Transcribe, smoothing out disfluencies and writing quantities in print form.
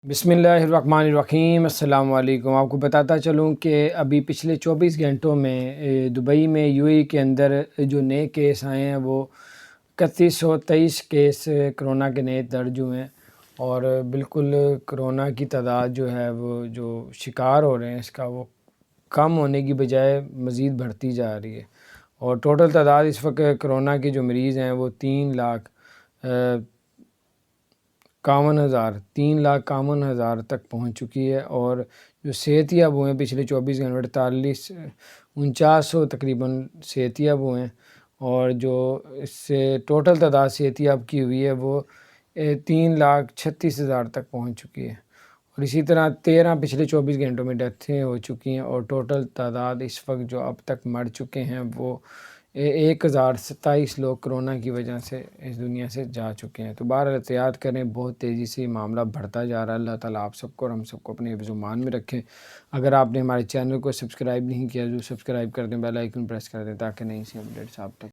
بسم اللہ الرحمن الرحیم۔ السلام علیکم۔ آپ کو بتاتا چلوں کہ ابھی پچھلے 24 گھنٹوں میں دبئی میں یو اے کے اندر جو نئے کیس آئے ہیں وہ 3123 کیس کرونا کے نئے درج ہوئے ہیں، اور بالکل کرونا کی تعداد جو ہے وہ جو شکار ہو رہے ہیں اس کا وہ کم ہونے کی بجائے مزید بڑھتی جا رہی ہے، اور ٹوٹل تعداد اس وقت کرونا کے جو مریض ہیں وہ 3,51,000 تک پہنچ چکی ہے، اور جو صحت یاب ہوئے ہیں پچھلے 24 گھنٹے 49,49 تقریباً صحت یاب ہوئے ہیں، اور جو اس سے ٹوٹل تعداد صحت یاب کی ہوئی ہے وہ 3,36,000 تک پہنچ چکی ہے، اور اسی طرح 13 پچھلے 24 گھنٹوں میں ڈیتھیں ہو چکی ہیں، اور ٹوٹل تعداد اس وقت جو اب تک مر چکے ہیں وہ 1,027 لوگ کرونا کی وجہ سے اس دنیا سے جا چکے ہیں۔ تو بہرحال احتیاط کریں، بہت تیزی سے یہ معاملہ بڑھتا جا رہا ہے۔ اللہ تعالیٰ آپ سب کو اور ہم سب کو اپنے حفظ و امان میں رکھیں۔ اگر آپ نے ہمارے چینل کو سبسکرائب نہیں کیا تو سبسکرائب کر دیں، بیل آئیکن پریس کر دیں تاکہ نئی سی اپڈیٹس آپ تک